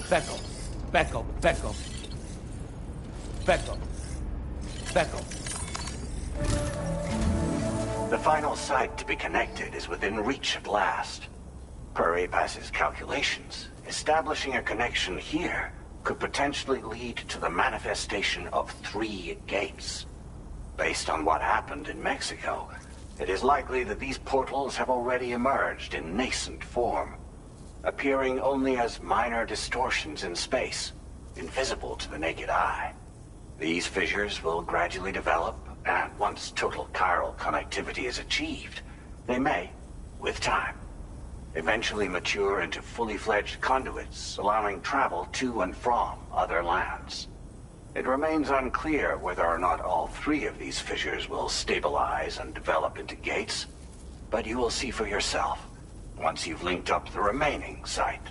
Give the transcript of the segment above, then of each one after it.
Feckle. Feckle. Feckle. Feckle. Feckle. The final site to be connected is within reach at last. Per APAS's calculations, establishing a connection here could potentially lead to the manifestation of 3 gates. Based on what happened in Mexico, it is likely that these portals have already emerged in nascent form, appearing only as minor distortions in space, invisible to the naked eye. These fissures will gradually develop, and once total chiral connectivity is achieved, they may, with time, eventually mature into fully fledged conduits, allowing travel to and from other lands. It remains unclear whether or not all 3 of these fissures will stabilize and develop into gates, but you will see for yourself once you've linked up the remaining site.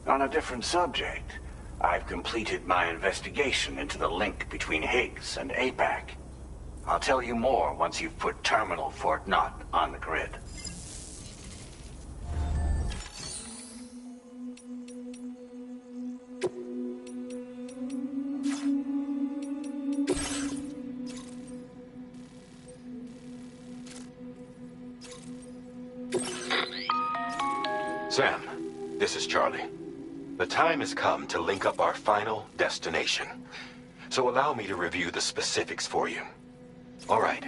On a different subject, I've completed my investigation into the link between Higgs and APAC. I'll tell you more once you've put Terminal Fort Knott on the grid. Sam, this is Charlie. The time has come to link up our final destination. So allow me to review the specifics for you. All right.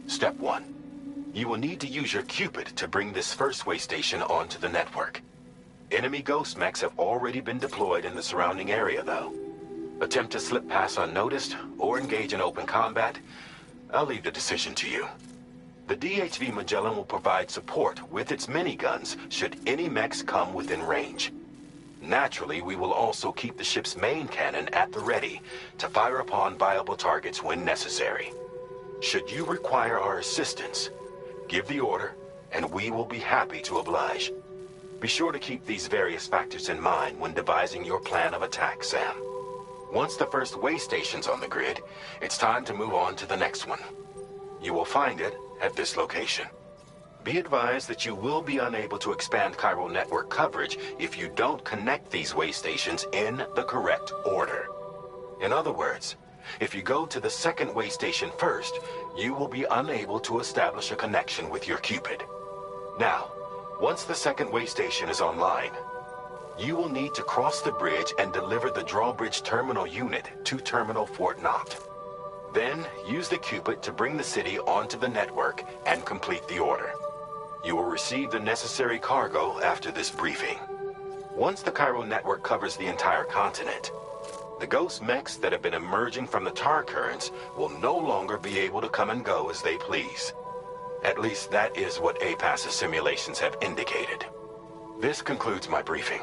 Step 1. You will need to use your Cupid to bring this first way station onto the network. Enemy ghost mechs have already been deployed in the surrounding area, though. Attempt to slip past unnoticed or engage in open combat, I'll leave the decision to you. The DHV Magellan will provide support with its miniguns should any mechs come within range. Naturally, we will also keep the ship's main cannon at the ready to fire upon viable targets when necessary. Should you require our assistance, give the order, and we will be happy to oblige. Be sure to keep these various factors in mind when devising your plan of attack, Sam. Once the first way station's on the grid, it's time to move on to the next one. You will find it at this location. Be advised that you will be unable to expand chiral network coverage if you don't connect these way stations in the correct order. In other words, if you go to the second way station first, you will be unable to establish a connection with your Cupid. Now, once the second way station is online, you will need to cross the bridge and deliver the drawbridge terminal unit to Terminal Fort Knott. Then, use the Cupid to bring the city onto the network and complete the order. You will receive the necessary cargo after this briefing. Once the chiral network covers the entire continent, the ghost mechs that have been emerging from the tar currents will no longer be able to come and go as they please. At least that is what APAS's simulations have indicated. This concludes my briefing.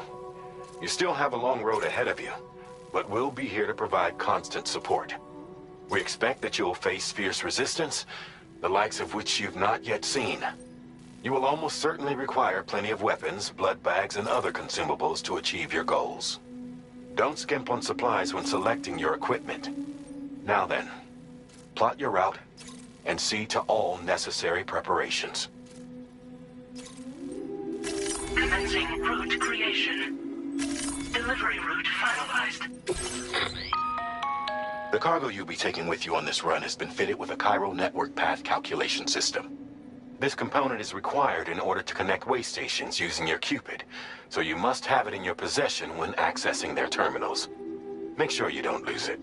You still have a long road ahead of you, but we'll be here to provide constant support. We expect that you will face fierce resistance, the likes of which you've not yet seen. You will almost certainly require plenty of weapons, blood bags, and other consumables to achieve your goals. Don't skimp on supplies when selecting your equipment. Now then, plot your route and see to all necessary preparations. Commencing route creation. Delivery route finalized. The cargo you'll be taking with you on this run has been fitted with a chiral network path calculation system. This component is required in order to connect way stations using your Cupid, so you must have it in your possession when accessing their terminals. Make sure you don't lose it.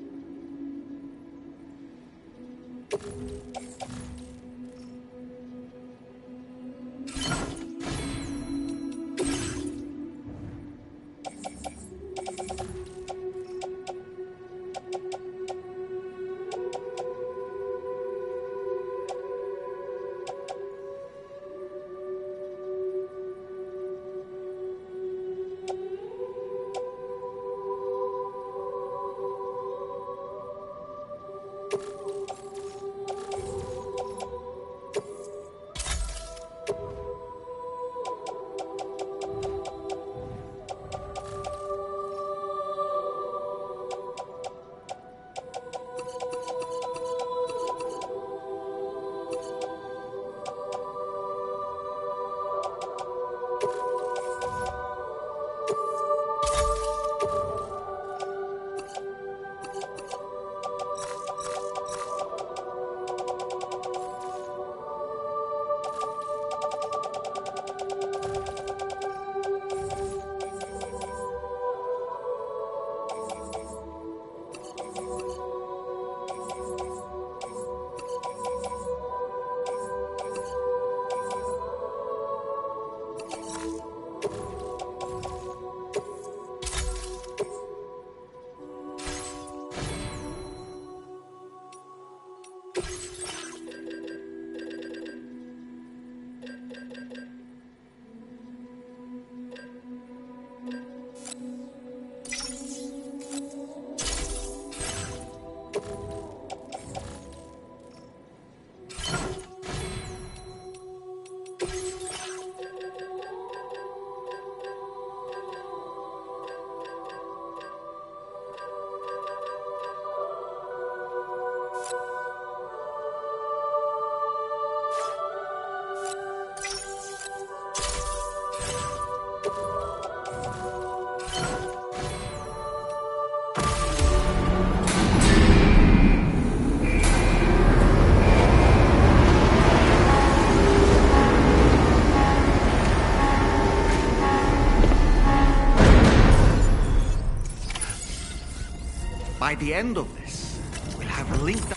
By the end of this, we'll have linked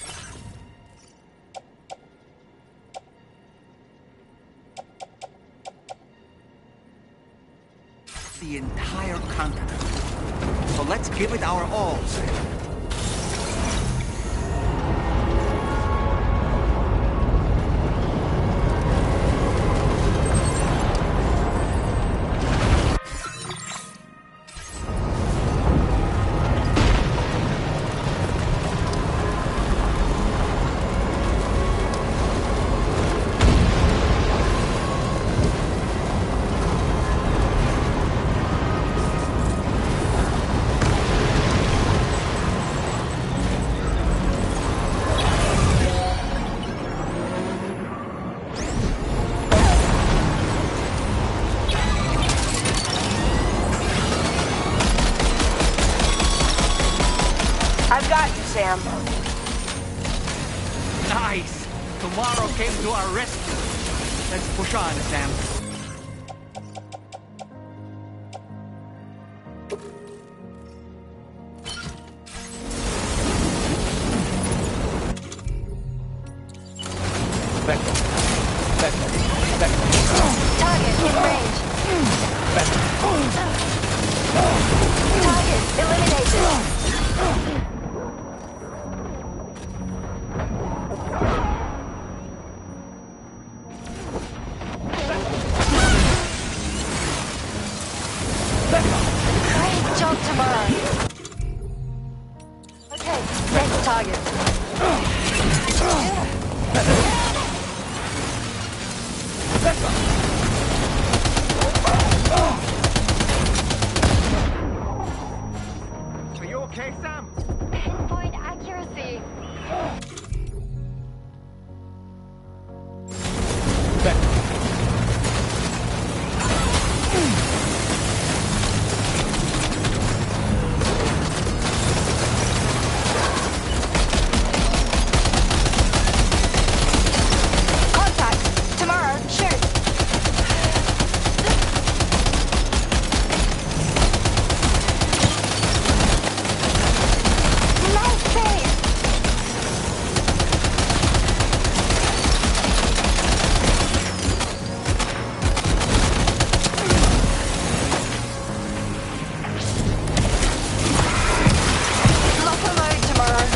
the entire continent. So let's give it our all, Sam. I've got you, Sam. Nice! Tomorrow came to our rescue. Let's push on, Sam. Back up. Back up. Back up. Target in range. Target eliminated. Great job tomorrow. Okay, next target. Are you okay, Sam? Pinpoint accuracy. Back up. Contact. Tomorrow, shoot. Nice save. Lock and load tomorrow.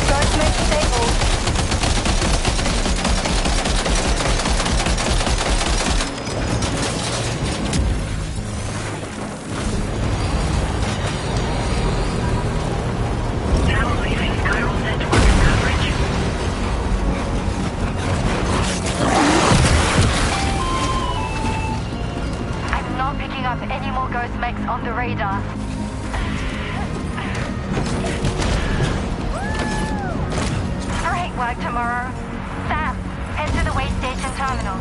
Ghost mode stable. Now leaving chiral network coverage. I'm not picking up any more ghost mechs on the radar. Great work tomorrow. Sam, enter the way station terminal.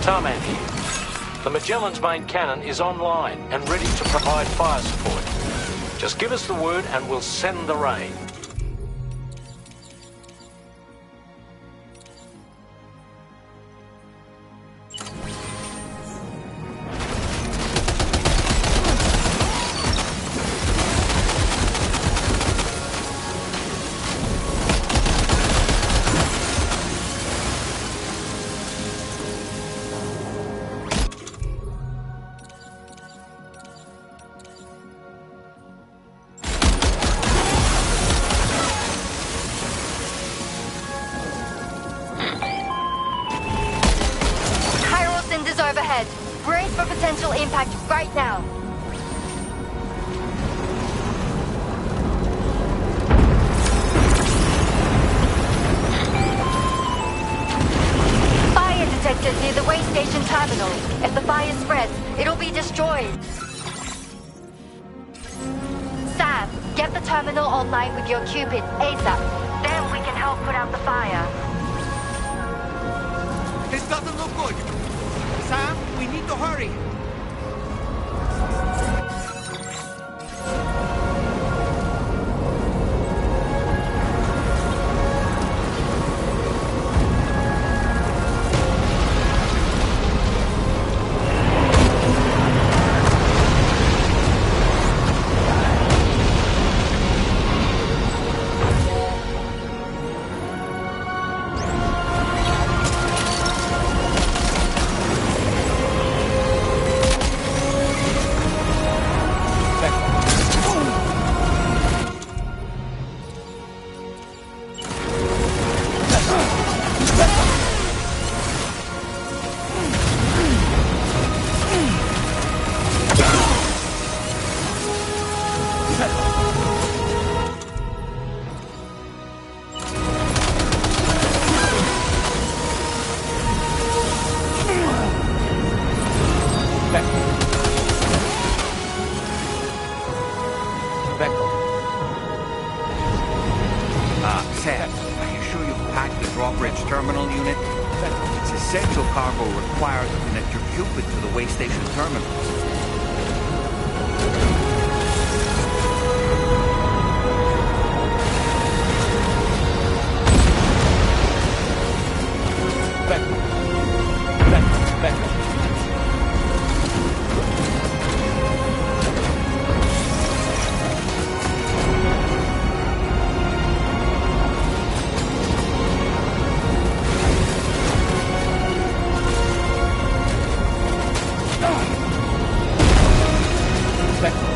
Tarman here. The Magellan's main cannon is online and ready to provide fire support. Just give us the word and we'll send the rain. Overhead. Brace for potential impact right now. Fire detected near the way station terminal. If the fire spreads, it'll be destroyed. Sam, get the terminal online with your Cupid ASAP. Then we can help put out the fire. This doesn't look good. Sam, we need to hurry. Sam, are you sure you've packed the drawbridge terminal unit? It's essential cargo required to connect your Cupid to the way station terminals. Back.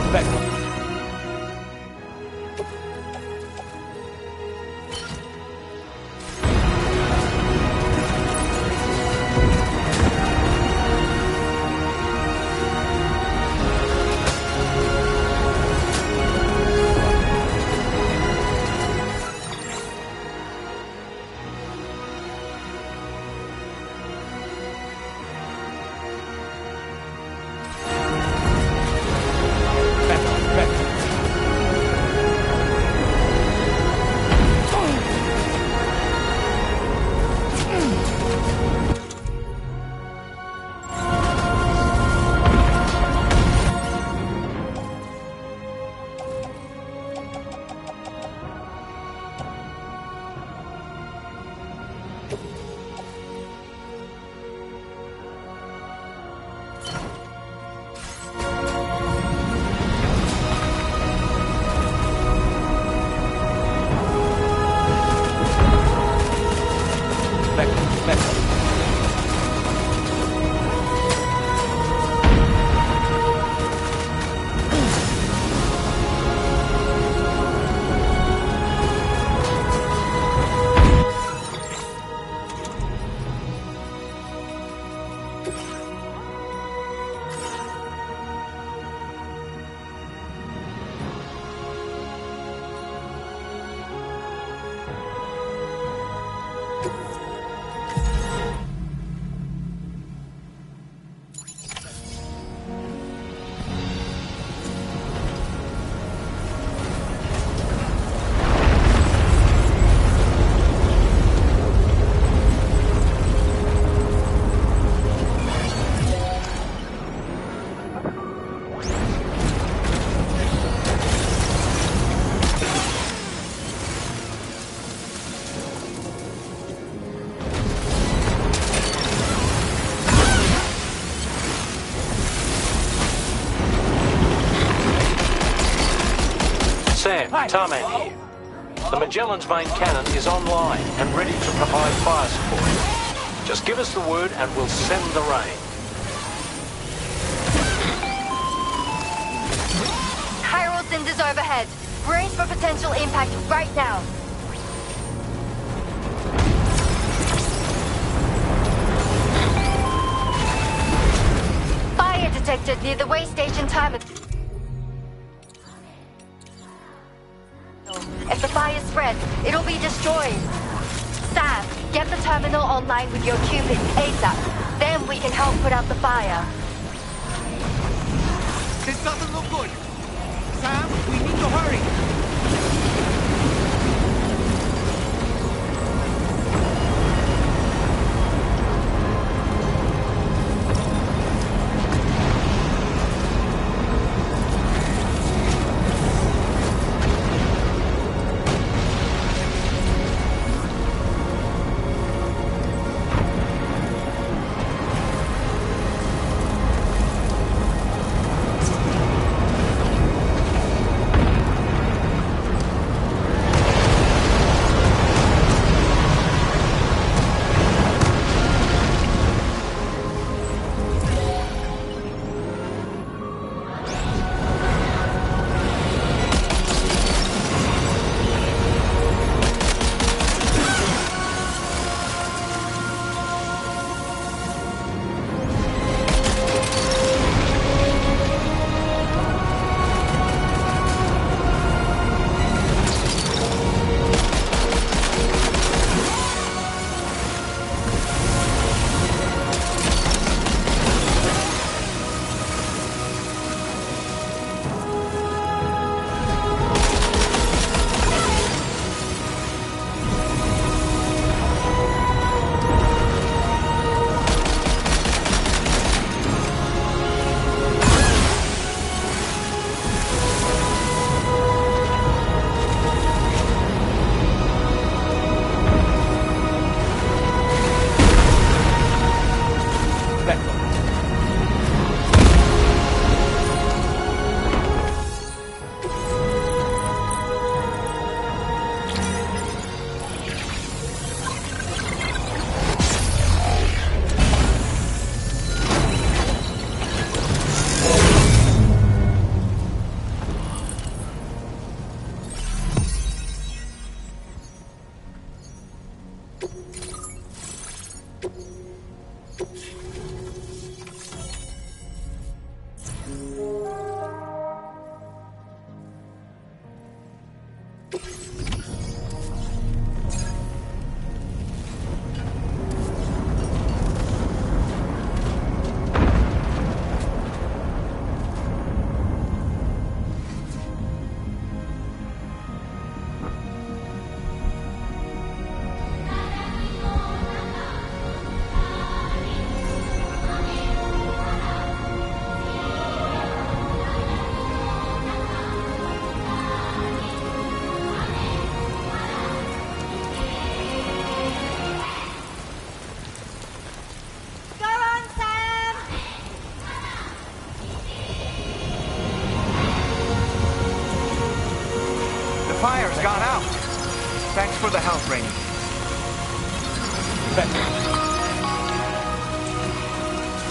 Die-Hardman here. The Magellan's main cannon is online and ready to provide fire support. Just give us the word and we'll send the rain. Chiral cinders overhead. Brace for potential impact right now. Fire detected near the way station terminal. If the fire spreads, it'll be destroyed. Sam, get the terminal online with your Cupid ASAP. Then we can help put out the fire. This doesn't look good. Sam, we need to hurry. Fire's got out. Thanks for the help, Rainey.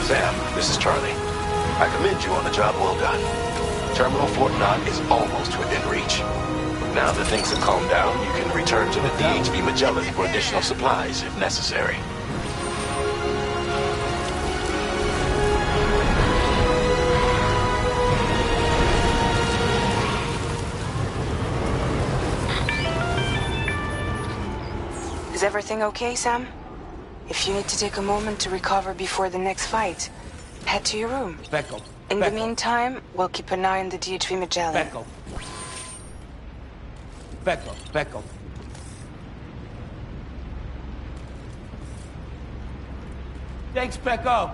Sam, this is Charlie. I commend you on the job well done. Terminal Fort Knott is almost within reach. Now that things have calmed down, you can return to the DHV Magellan for additional supplies if necessary. Is everything okay, Sam? If you need to take a moment to recover before the next fight, head to your room. In the meantime, we'll keep an eye on the DHV Magellan. Becco. Thanks, Becco.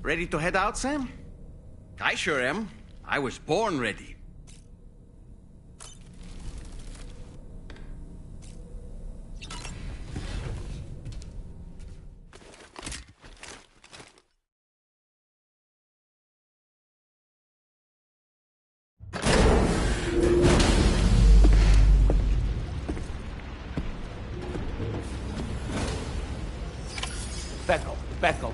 Ready to head out, Sam? I sure am. I was born ready. Back up.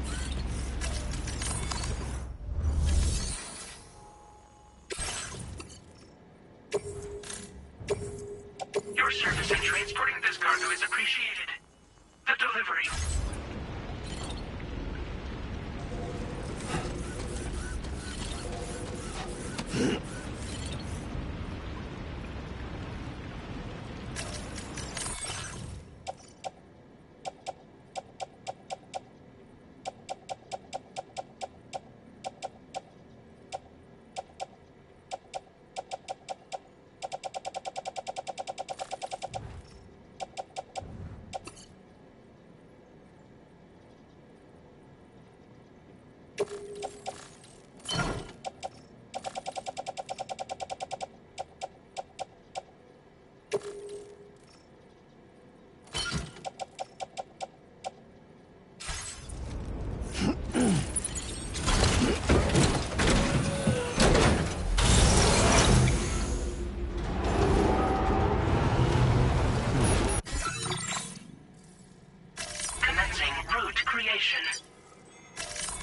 Your service in transporting this cargo is appreciated. The delivery.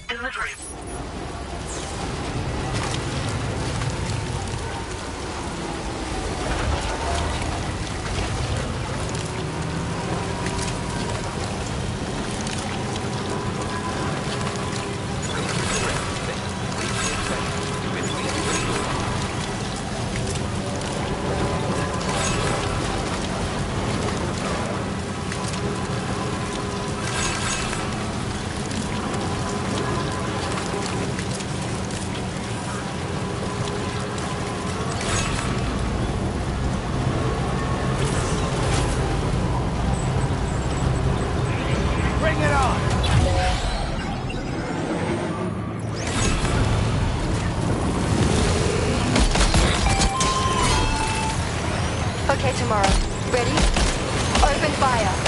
Delivery. Okay, tomorrow. Ready? Open fire.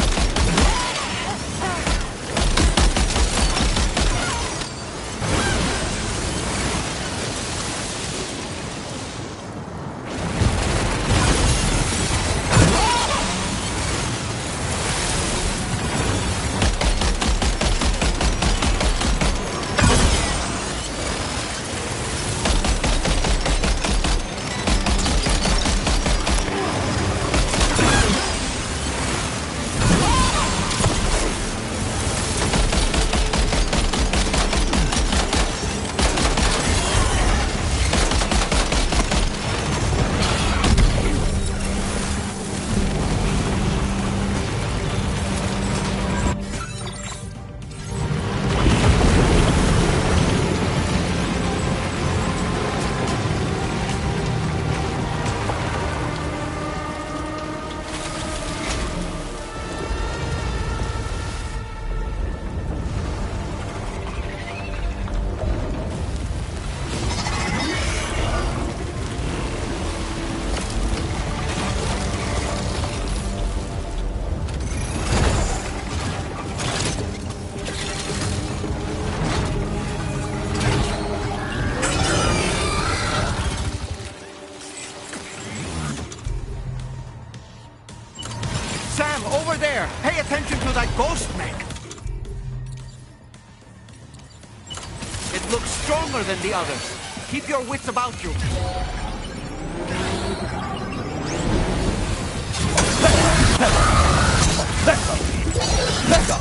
Sam, over there! Pay attention to that ghost mech! It looks stronger than the others. Keep your wits about you. Let go!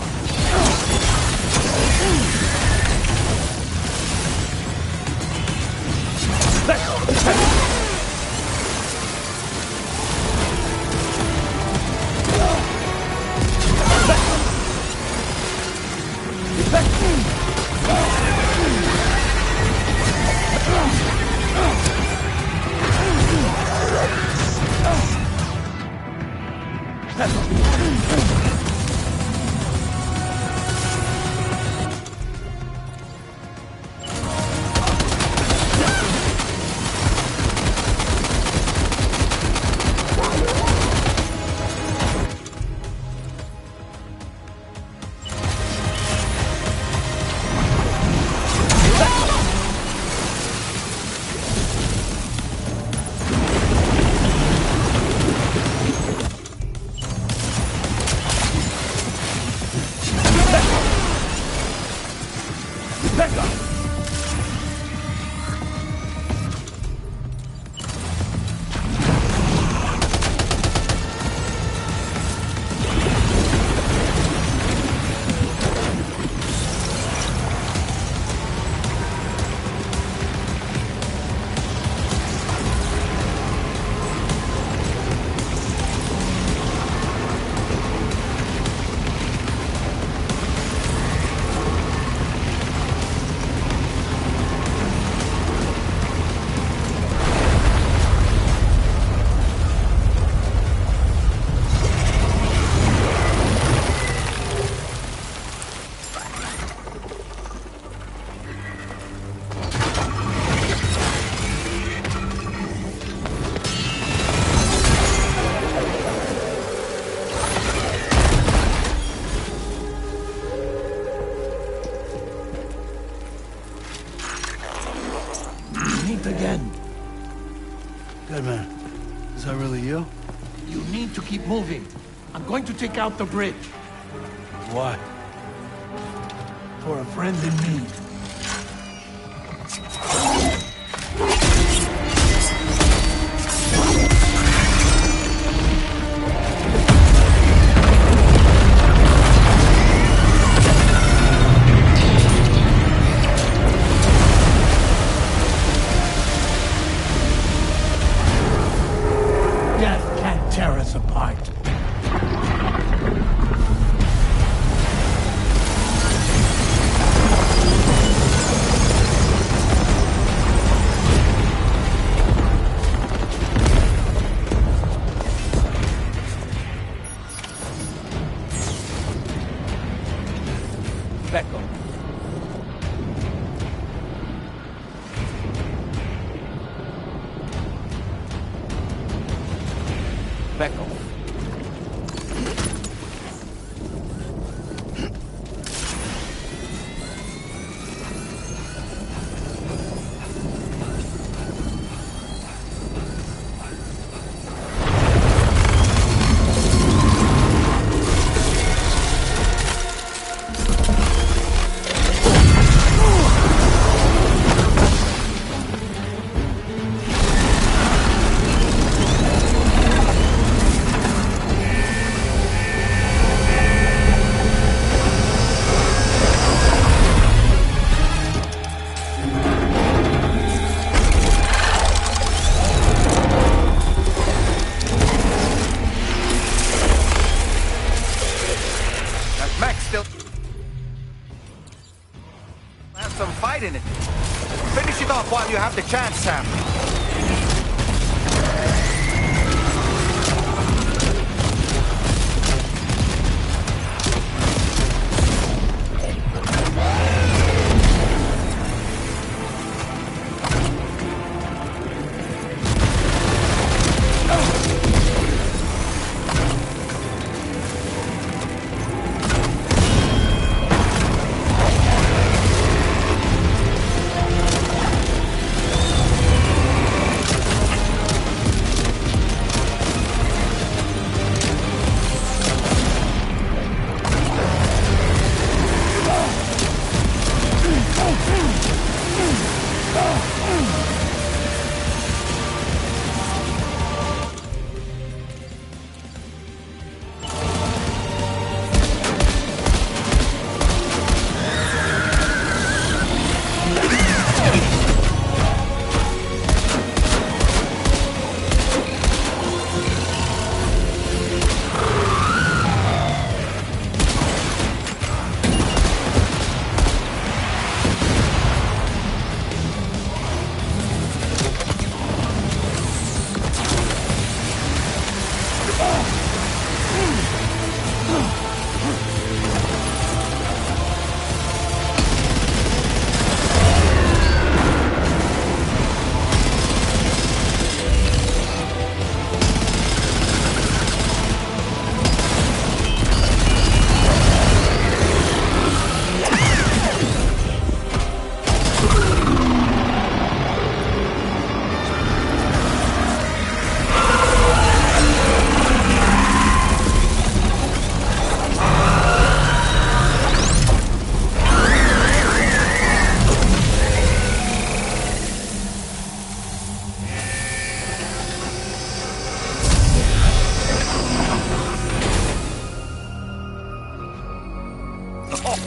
moving. I'm going to take out the bridge. What? For a friend in need. Death can't tear us apart. Becco. Becco. Have some fight in it. Finish it off while you have the chance, Sam.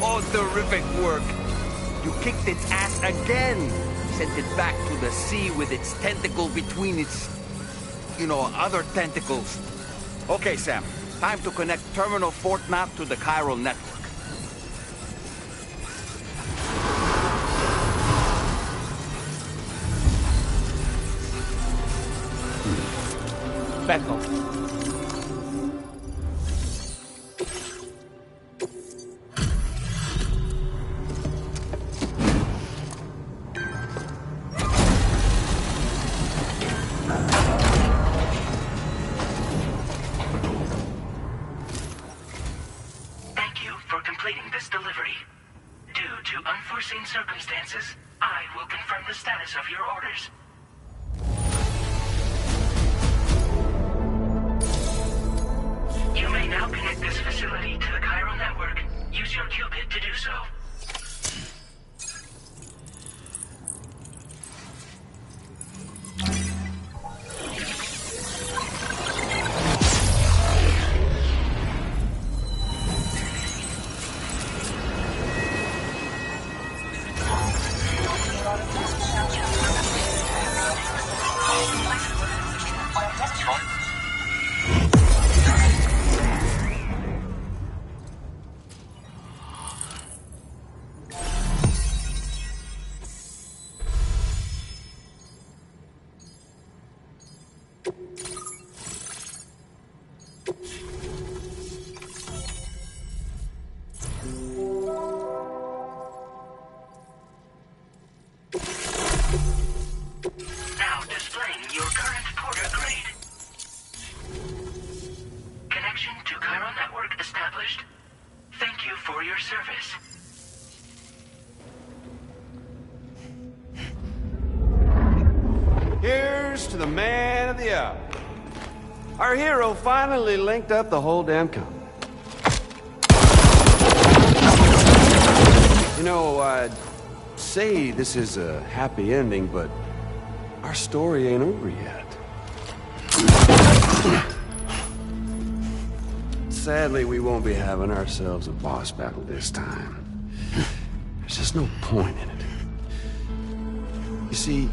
Oh, terrific work. You kicked its ass again. Sent it back to the sea with its tentacle between its, other tentacles. Okay, Sam. Time to connect Terminal Fort Map to the chiral network. Becco. Completing this delivery. Due to unforeseen circumstances, I will confirm the status of your orders. facility to the Chiral network. Use your qubit to do so. Now displaying your current porter grade. Connection to Chiral network established. Thank you for your service. Here's to the man of the hour. Our hero finally linked up the whole damn company. You know, I'd say this is a happy ending, but our story ain't over yet. Sadly, we won't be having ourselves a boss battle this time. There's just no point in it. You see,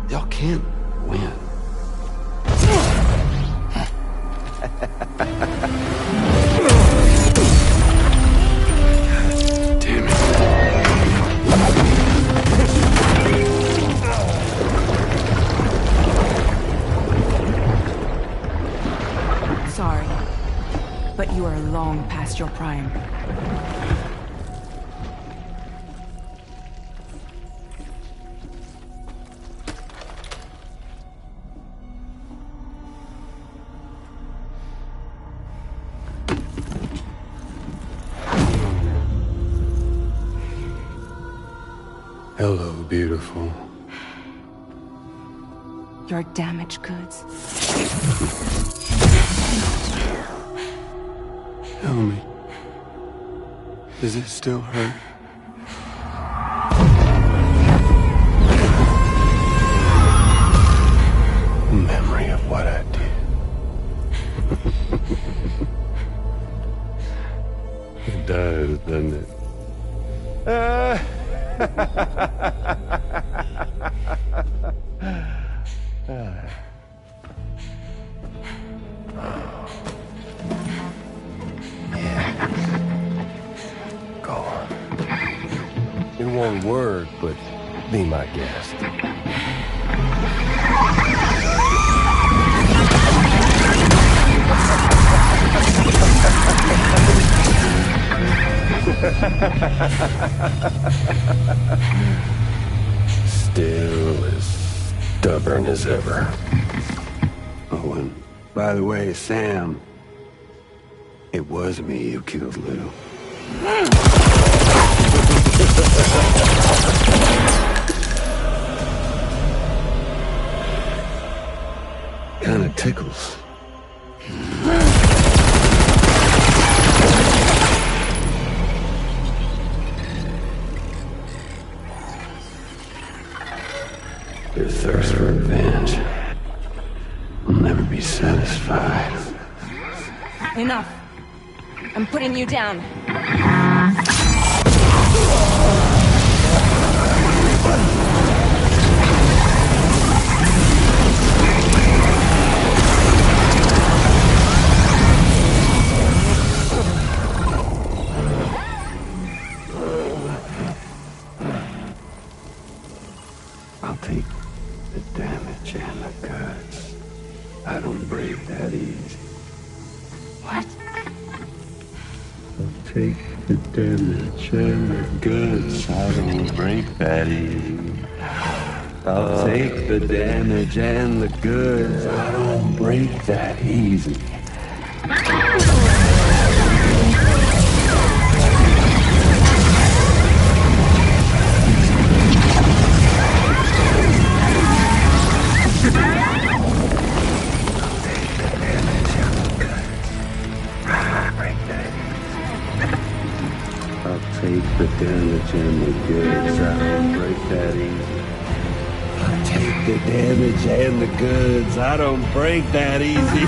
y'all can't win. Damn it. Sorry, but you are long past your prime. Hello, beautiful. Your damaged goods. Tell me, does it still hurt? Memory of what I did. It does, doesn't it? Go on. In one word, but be my guest. Still as stubborn as ever. Oh, and by the way, Sam, it was me who killed Lou. Kinda tickles. Your thirst for revenge will never be satisfied. Enough. I'm putting you down. I'll take the damage and the goods. I don't break that easy. What? I'll take the damage and the goods. I don't break that easy. I'll take the damage and the goods. I don't break that easy. Break that. take the damage and the goods. I don't break that easy. I'll take the damage and the goods. I don't break that easy.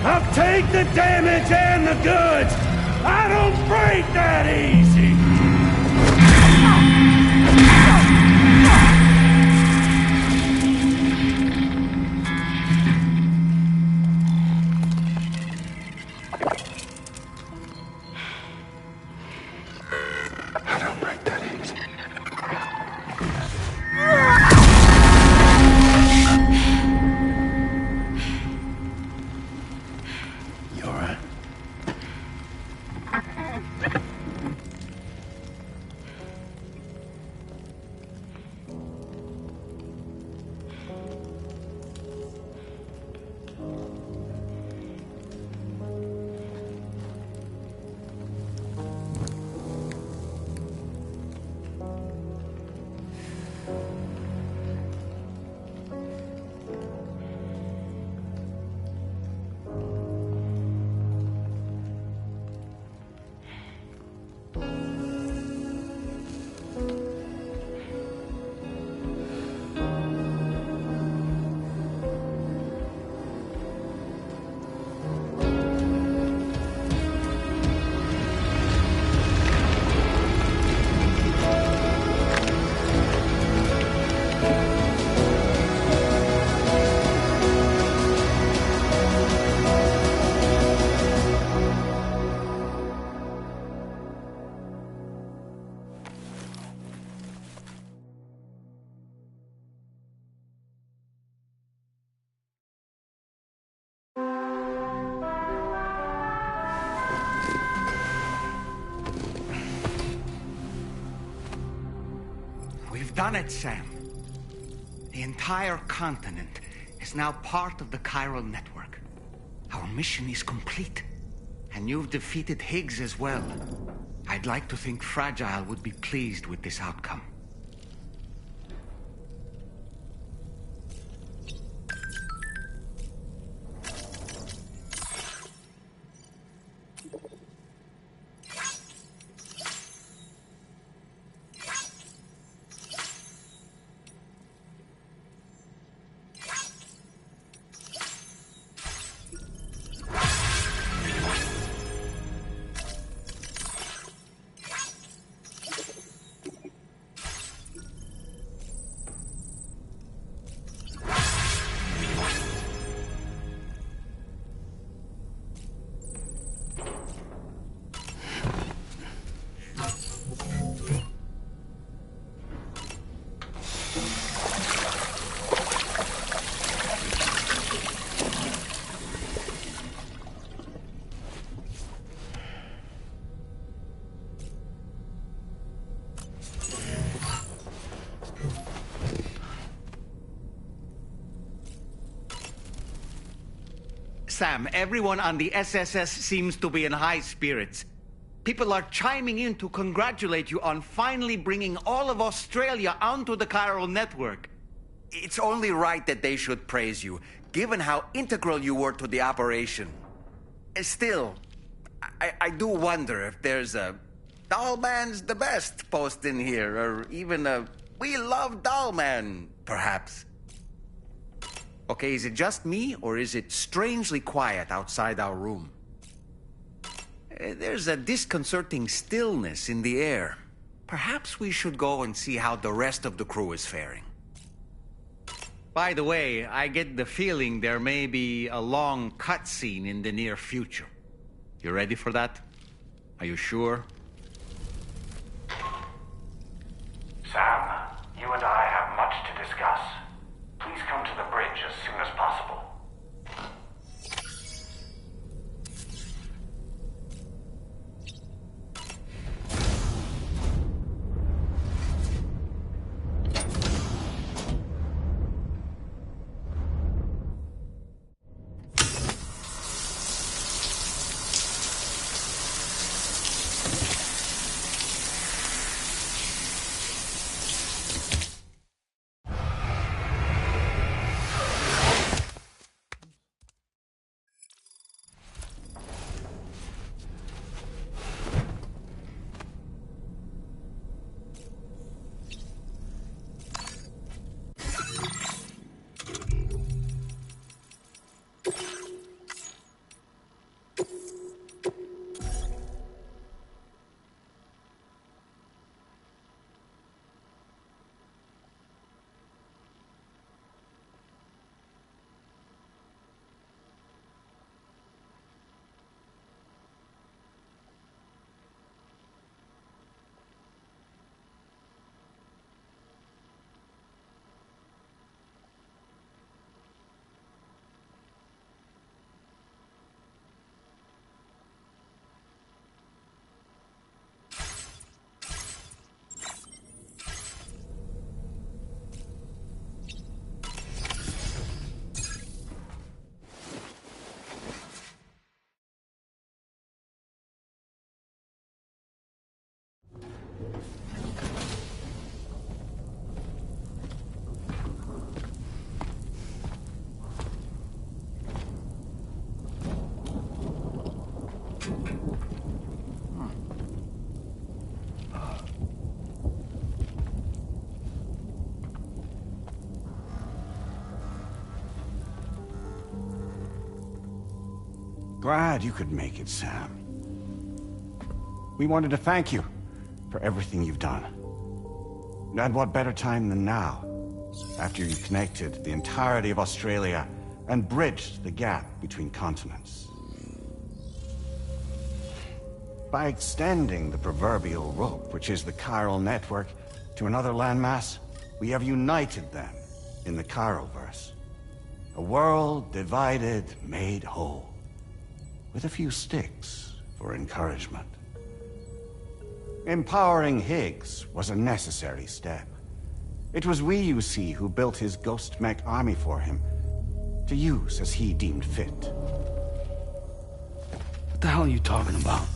I'll take the damage and the goods. I don't break that easy. Done it, Sam. The entire continent is now part of the chiral network. Our mission is complete. And you've defeated Higgs as well. I'd like to think Fragile would be pleased with this outcome. Sam, everyone on the SSS seems to be in high spirits. People are chiming in to congratulate you on finally bringing all of Australia onto the chiral network. It's only right that they should praise you, given how integral you were to the operation. Still, I do wonder if there's a Dollman's the best post in here, or even a We Love Dollman, perhaps. Okay, is it just me, or is it strangely quiet outside our room? There's a disconcerting stillness in the air. Perhaps we should go and see how the rest of the crew is faring. By the way, I get the feeling there may be a long cutscene in the near future. You ready for that? Are you sure? Sam, you and I have much to discuss. Please come to the bridge as soon as possible. Glad you could make it, Sam. We wanted to thank you for everything you've done. And what better time than now, after you connected the entirety of Australia and bridged the gap between continents. By extending the proverbial rope, which is the chiral network, to another landmass, we have united them in the Chiroverse. A world divided, made whole, with a few sticks for encouragement. Empowering Higgs was a necessary step. It was we, you see, who built his ghost mech army for him, to use as he deemed fit. What the hell are you talking about?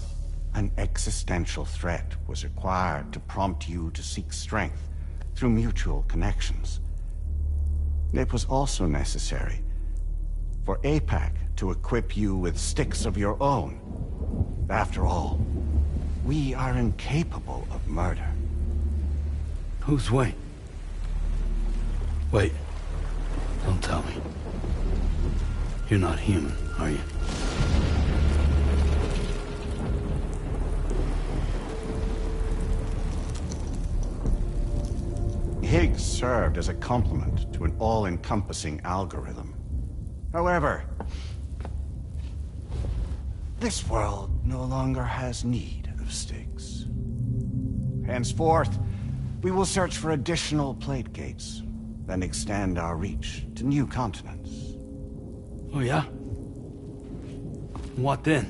An existential threat was required to prompt you to seek strength through mutual connections. It was also necessary for APAC to equip you with sticks of your own. After all, we are incapable of murder. Who's we? Wait. Don't tell me. You're not human, are you? Higgs served as a complement to an all-encompassing algorithm. However, this world no longer has need of sticks. Henceforth, we will search for additional plate gates, then extend our reach to new continents. Oh yeah? What then?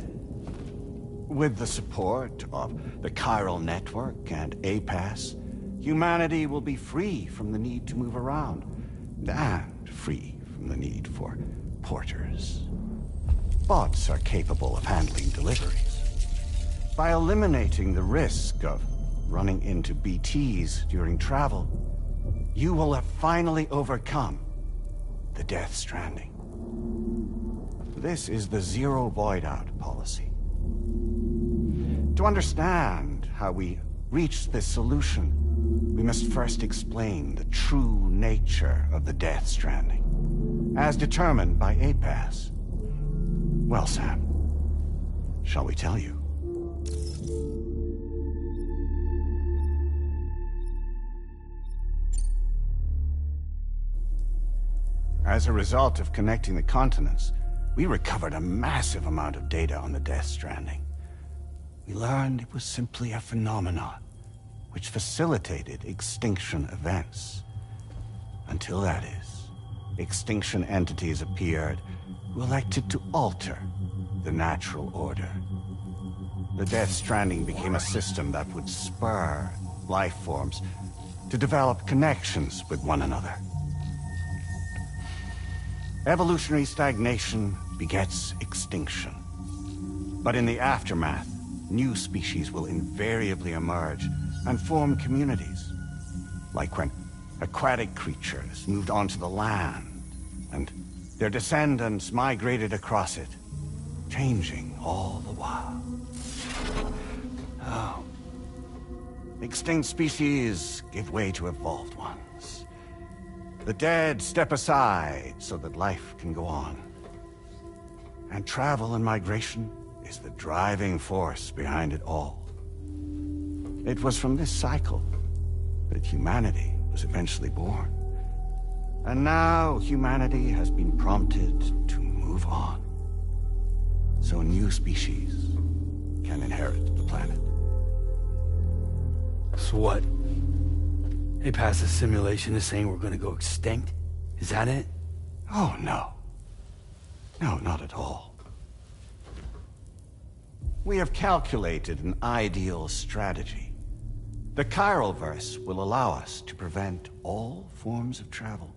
With the support of the chiral network and APAS, humanity will be free from the need to move around, and free from the need for porters. Bots are capable of handling deliveries. By eliminating the risk of running into BTs during travel, you will have finally overcome the Death Stranding. This is the Zero Void Out policy. To understand how we reached this solution, we must first explain the true nature of the Death Stranding, as determined by APAS. Well, Sam, shall we tell you? As a result of connecting the continents, we recovered a massive amount of data on the Death Stranding. We learned it was simply a phenomenon which facilitated extinction events. Until that is, extinction entities appeared who elected to alter the natural order. The Death Stranding became a system that would spur life forms to develop connections with one another. Evolutionary stagnation begets extinction. But in the aftermath, new species will invariably emerge and form communities. Like when aquatic creatures moved onto the land, and their descendants migrated across it, changing all the while. Oh. Extinct species give way to evolved ones. The dead step aside so that life can go on. And travel and migration is the driving force behind it all. It was from this cycle that humanity was eventually born. And now humanity has been prompted to move on, so new species can inherit the planet. So what? They passed a simulation is saying we're gonna go extinct? Is that it? Oh, no. No, not at all. We have calculated an ideal strategy. The Chiroverse will allow us to prevent all forms of travel.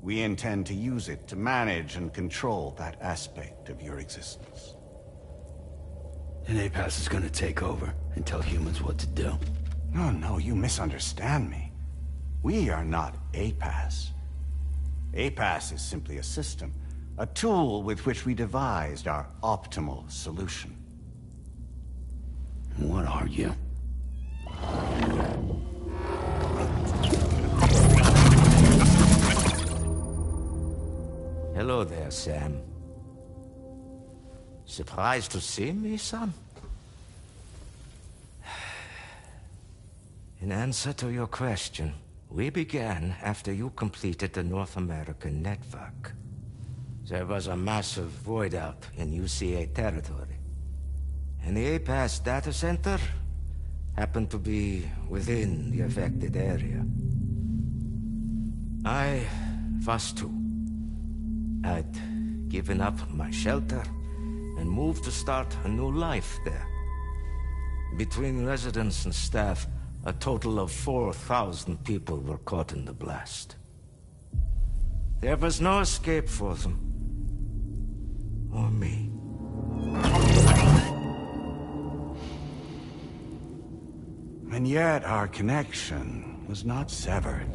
We intend to use it to manage and control that aspect of your existence. And APAS is gonna take over and tell humans what to do. No, you misunderstand me. We are not APAS. APAS is simply a system, a tool with which we devised our optimal solution. What are you? Hello there, Sam. Surprised to see me, son? In answer to your question, we began after you completed the North American network. There was a massive void out in UCA territory. And the APAS data center happened to be within the affected area. I was too. I'd given up my shelter and moved to start a new life there. Between residents and staff, a total of 4,000 people were caught in the blast. There was no escape for them. Or me. And yet our connection was not severed.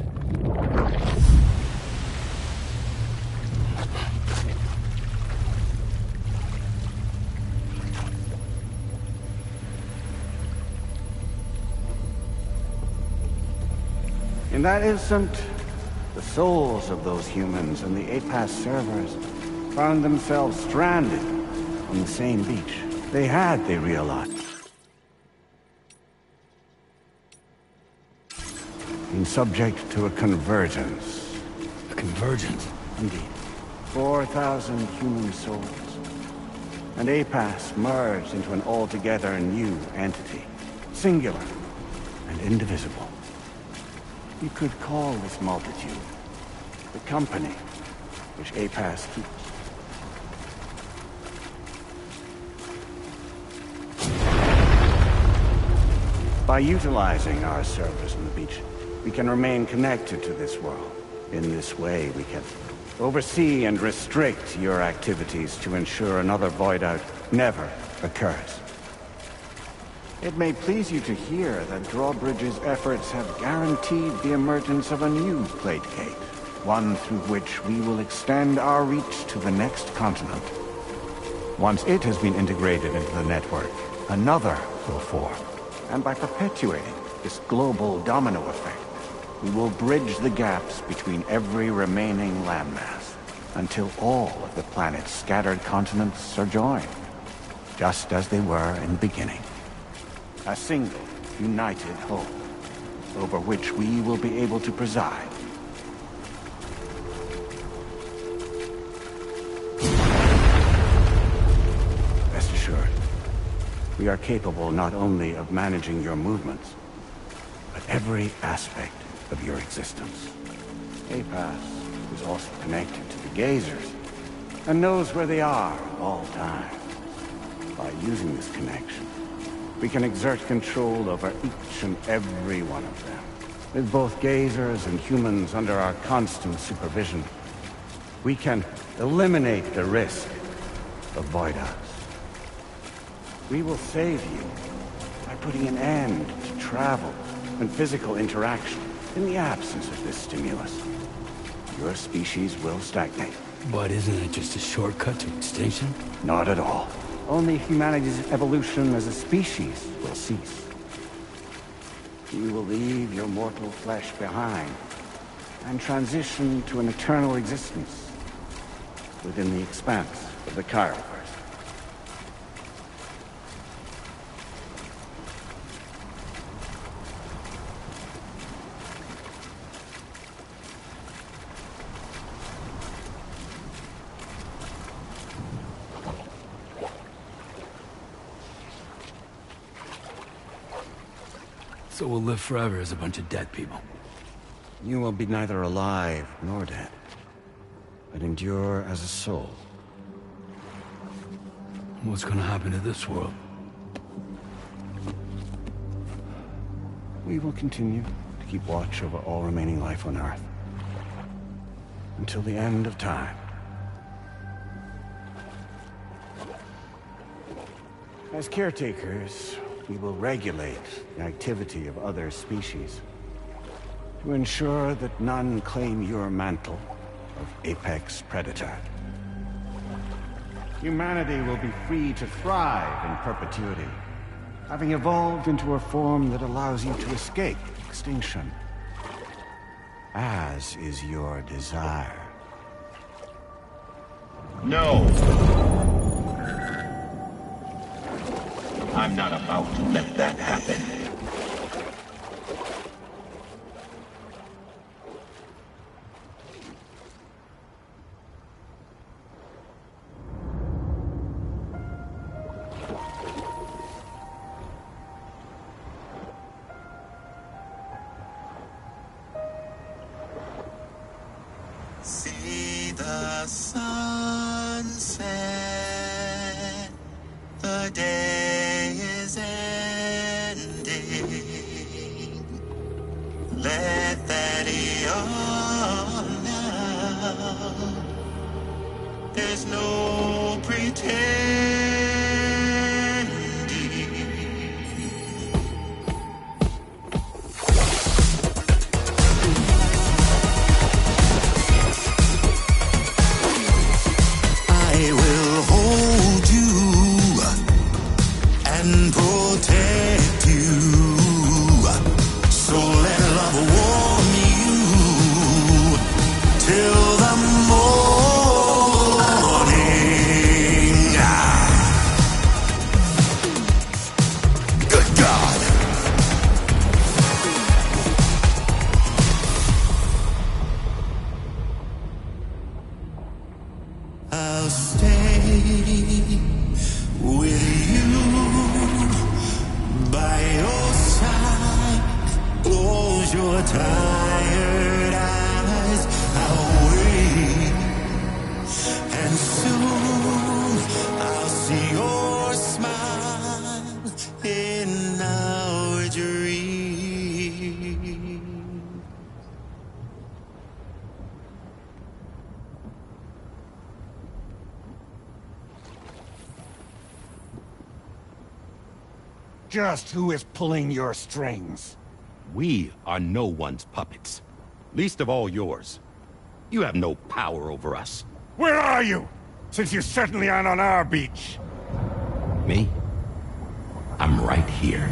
In that instant, the souls of those humans and the APAS servers found themselves stranded on the same beach. They realized, been subject to a convergence. A convergence? Indeed. 4,000 human souls. And APAS merged into an altogether new entity. Singular and indivisible. You could call this multitude the company which APAS keeps. By utilizing our servers on the beach, we can remain connected to this world. In this way, we can oversee and restrict your activities to ensure another void out never occurs. It may please you to hear that Drawbridge's efforts have guaranteed the emergence of a new plate gate, one through which we will extend our reach to the next continent. Once it has been integrated into the network, another will form. And by perpetuating this global domino effect, we will bridge the gaps between every remaining landmass until all of the planet's scattered continents are joined, just as they were in the beginning. A single, united whole, over which we will be able to preside. Rest assured, we are capable not only of managing your movements, but every aspect of your existence. APAS is also connected to the Gazers, and knows where they are at all times. By using this connection, we can exert control over each and every one of them. With both Gazers and humans under our constant supervision, we can eliminate the risk of void-outs. We will save you by putting an end to travel and physical interaction in the absence of this stimulus. Your species will stagnate. But isn't it just a shortcut to extinction? Not at all. Only humanity's evolution as a species will cease. You will leave your mortal flesh behind and transition to an eternal existence within the expanse of the Chiroverse. So we'll live forever as a bunch of dead people. You will be neither alive nor dead, but endure as a soul. What's gonna happen to this world? We will continue to keep watch over all remaining life on Earth. Until the end of time. As caretakers, we will regulate the activity of other species to ensure that none claim your mantle of apex predator. Humanity will be free to thrive in perpetuity, having evolved into a form that allows you to escape extinction, as is your desire. No! I'm not about to let that happen. See the sunset, the day is ending. Let that yawn now. There's no pretending. I will hold you and protect you. So let love warm you till the morning. Good God. I'll stay with you by your side. Close your tired eyes. I'll wait, and soon I'll see your smile in our dream. Just who is pulling your strings? We are no one's puppets. Least of all yours. You have no power over us. Where are you? Since you certainly aren't on our beach. Me? I'm right here.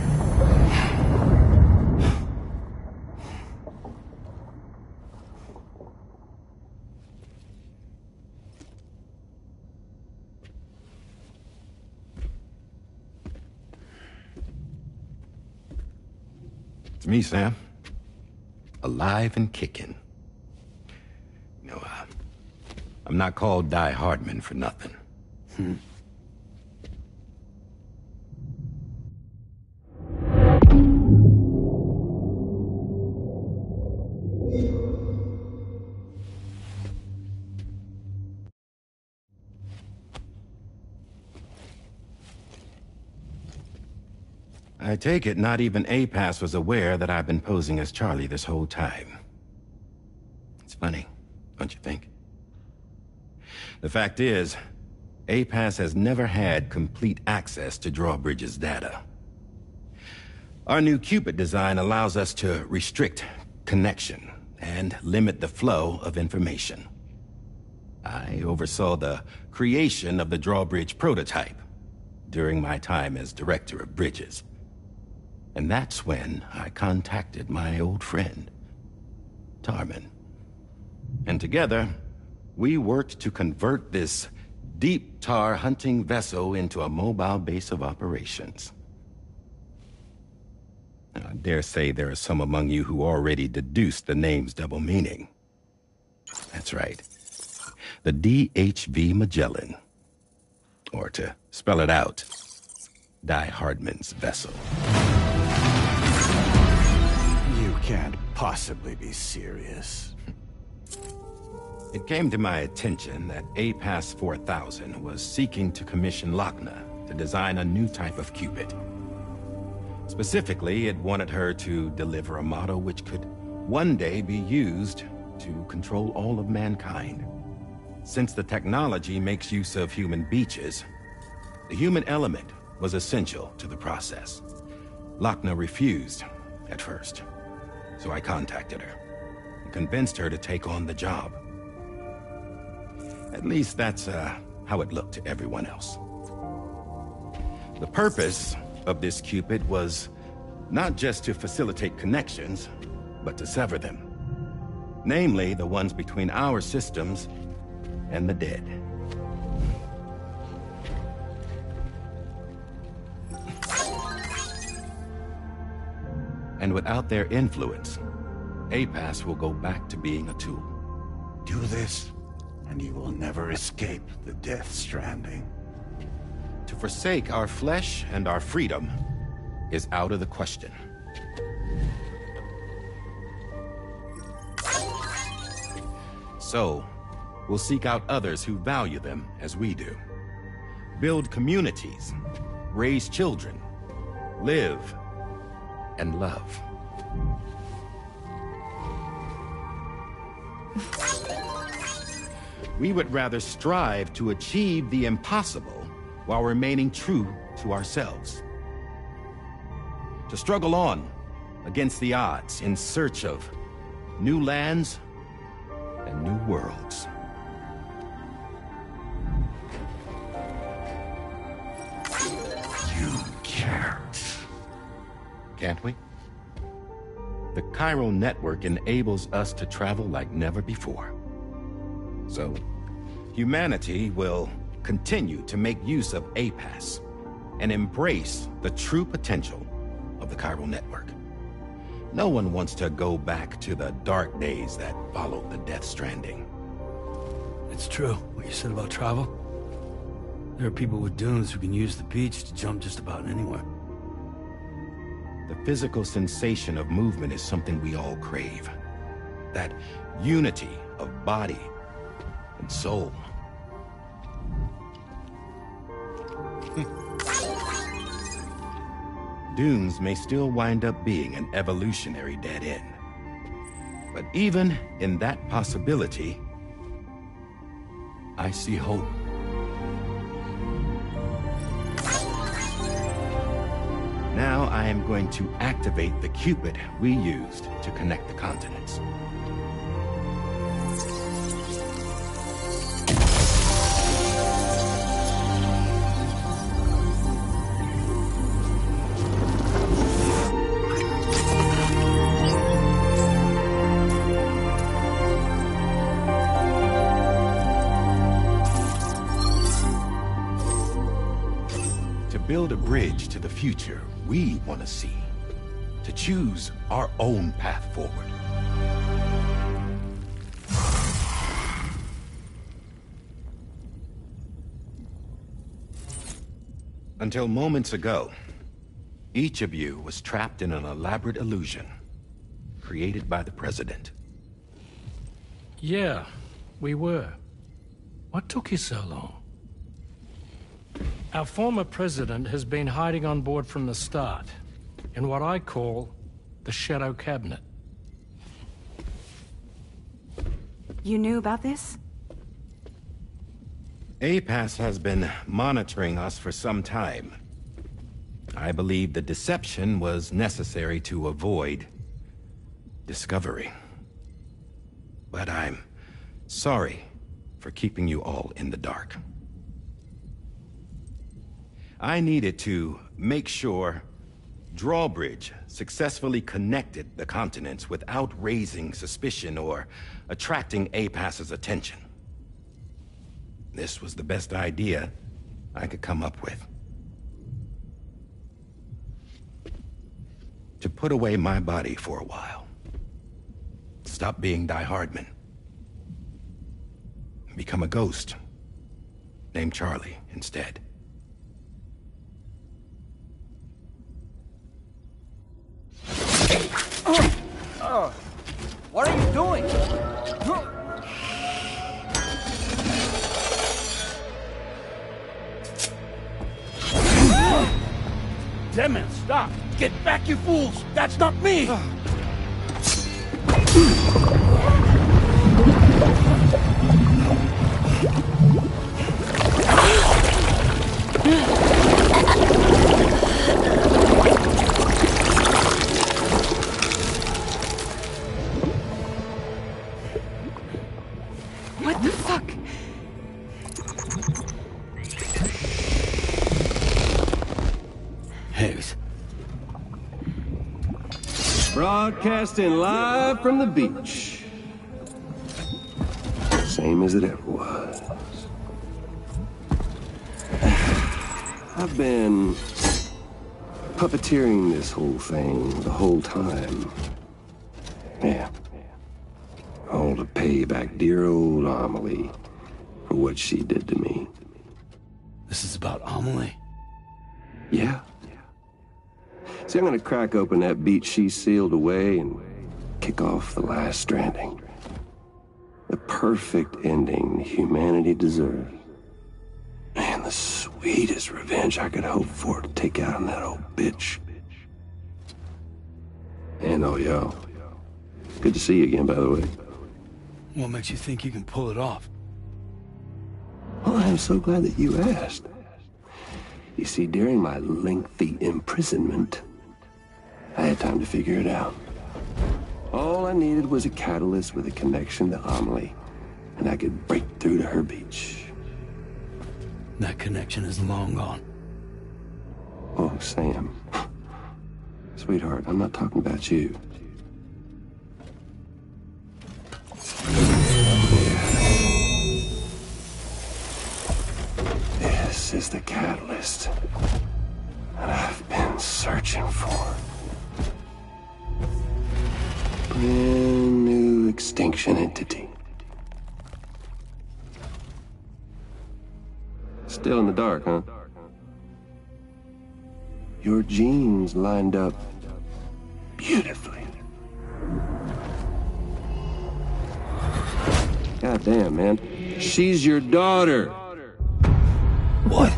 It's me, Sam. Alive and kicking. No, I'm not called Die-Hardman for nothing. I take it not even APAS was aware that I've been posing as Charlie this whole time. It's funny, don't you think? The fact is, APAS has never had complete access to Drawbridge's data. Our new Cupid design allows us to restrict connection and limit the flow of information. I oversaw the creation of the Drawbridge prototype during my time as Director of Bridges. And that's when I contacted my old friend, Tarman. And together, we worked to convert this deep tar hunting vessel into a mobile base of operations. Now, I dare say there are some among you who already deduced the name's double meaning. That's right. The DHV Magellan. Or to spell it out, Die-Hardman's vessel. You can't possibly be serious. It came to my attention that APAS 4000 was seeking to commission Lochna to design a new type of Cupid. Specifically, it wanted her to deliver a model which could one day be used to control all of mankind. Since the technology makes use of human beaches, the human element was essential to the process. Lochna refused at first, so I contacted her and convinced her to take on the job. At least that's how it looked to everyone else. The purpose of this Cupid was not just to facilitate connections, but to sever them. Namely, the ones between our systems and the dead. And without their influence, APAS will go back to being a tool. Do this, and you will never escape the Death Stranding. To forsake our flesh and our freedom is out of the question. So, we'll seek out others who value them as we do. Build communities, raise children, live, and love. We would rather strive to achieve the impossible while remaining true to ourselves. To struggle on against the odds in search of new lands and new worlds. You can't. Can't we? The chiral network enables us to travel like never before. So, humanity will continue to make use of APAS and embrace the true potential of the chiral network. No one wants to go back to the dark days that followed the Death Stranding. It's true, what you said about travel. There are people with dunes who can use the beach to jump just about anywhere. The physical sensation of movement is something we all crave. That unity of body and soul. Dunes may still wind up being an evolutionary dead end. But even in that possibility, I see hope. Now I am going to activate the Cupid we used to connect the continents. Build a bridge to the future we want to see, to choose our own path forward. Until moments ago, each of you was trapped in an elaborate illusion created by the President. Yeah, we were. What took you so long? Our former president has been hiding on board from the start, in what I call the Shadow Cabinet. You knew about this? APAS has been monitoring us for some time. I believe the deception was necessary to avoid discovery. But I'm sorry for keeping you all in the dark. I needed to make sure Drawbridge successfully connected the continents without raising suspicion or attracting APAS's attention. This was the best idea I could come up with. To put away my body for a while. Stop being Die-Hardman. Become a ghost. Named Charlie instead. What are you doing? Damn man, stop! Get back, you fools! That's not me! What the fuck? Higgs. Broadcasting live from the beach. Same as it ever was. I've been puppeteering this whole thing the whole time. Yeah. All to pay back dear old Amelie for what she did to me. This is about Amelie? Yeah. See, I'm gonna crack open that beach she sealed away and kick off the last stranding. The perfect ending humanity deserves. And the sweetest revenge I could hope for to take out on that old bitch. And oh, yo. Good to see you again, by the way. What makes you think you can pull it off? Well, I'm so glad that you asked. You see, during my lengthy imprisonment, I had time to figure it out. All I needed was a catalyst with a connection to Amelie, and I could break through to her beach. That connection is long gone. Oh, Sam. Sweetheart, I'm not talking about you. This is the catalyst that I've been searching for. Brand new extinction entity. Still in the dark, huh? Your genes lined up beautifully. God damn, man. She's your daughter. What?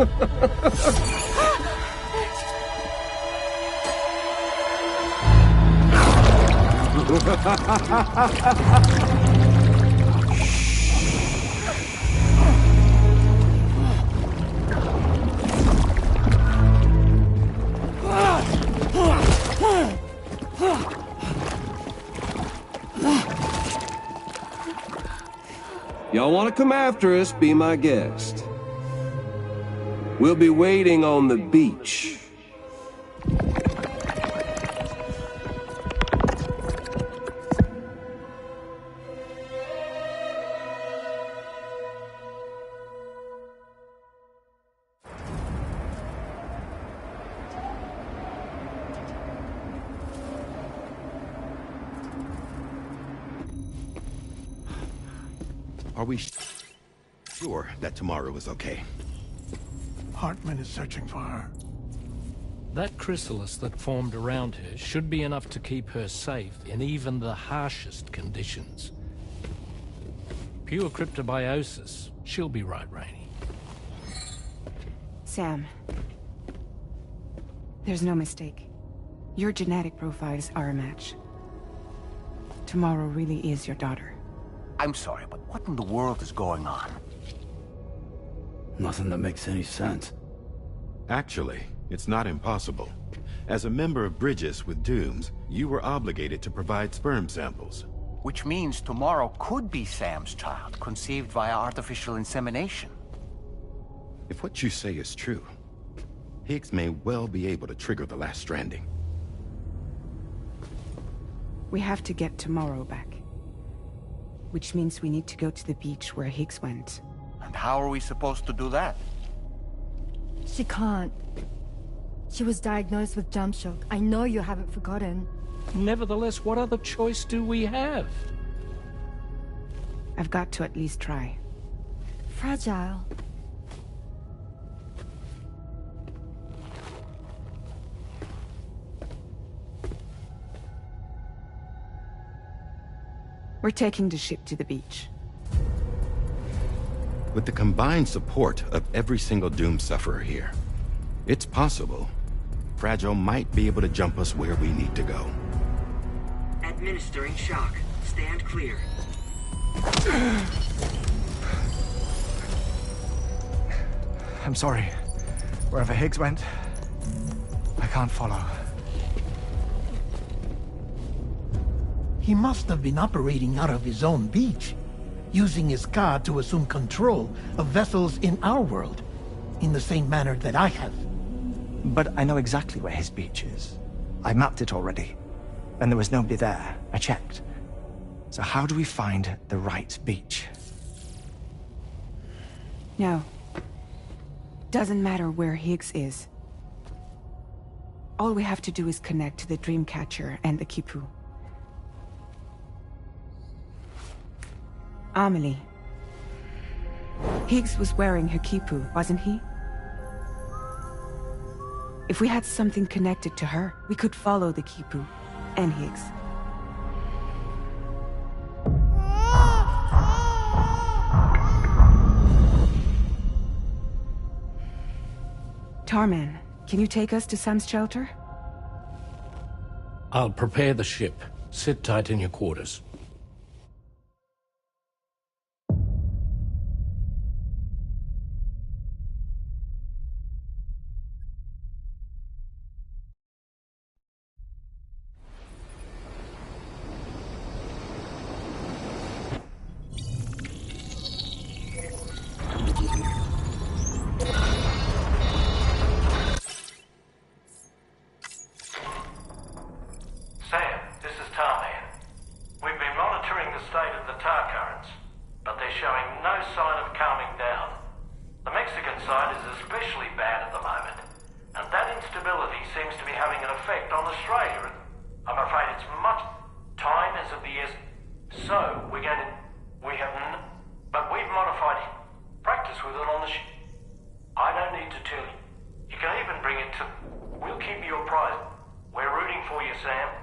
Y'all want to come after us, be my guest. We'll be waiting on the beach. Are we sure that tomorrow is okay? Hartman is searching for her. That chrysalis that formed around her should be enough to keep her safe in even the harshest conditions. Pure cryptobiosis. She'll be right, Rainey. Sam. There's no mistake. Your genetic profiles are a match. Tomorrow really is your daughter. I'm sorry, but what in the world is going on? Nothing that makes any sense. Actually, it's not impossible. As a member of Bridges with Dooms, you were obligated to provide sperm samples. Which means tomorrow could be Sam's child, conceived via artificial insemination. If what you say is true, Higgs may well be able to trigger the last stranding. We have to get tomorrow back. Which means we need to go to the beach where Higgs went. And how are we supposed to do that? She can't. She was diagnosed with jump shock. I know you haven't forgotten. Nevertheless, what other choice do we have? I've got to at least try. Fragile. We're taking the ship to the beach. With the combined support of every single Doom sufferer here, it's possible Fragile might be able to jump us where we need to go. Administering shock. Stand clear. I'm sorry. Wherever Higgs went, I can't follow. He must have been operating out of his own beach, using his car to assume control of vessels in our world, in the same manner that I have. But I know exactly where his beach is. I mapped it already, and there was nobody there. I checked. So how do we find the right beach? No. Doesn't matter where Higgs is. All we have to do is connect to the Dreamcatcher and the Kipu. Amelie. Higgs was wearing her Kipu, wasn't he? If we had something connected to her, we could follow the Kipu and Higgs. Tarman, can you take us to Sam's shelter? I'll prepare the ship. Sit tight in your quarters. Sam, this is Tarman. We've been monitoring the state of the tar currents, but they're showing no sign of calming down. The Mexican side is especially bad at the moment, and that instability seems to be having an effect on Australia. I'm afraid it's much time as of the years. So, we've modified practice with it on the ship. I don't need to tell you. You can even bring it to... We'll keep you apprised. We're rooting for you, Sam.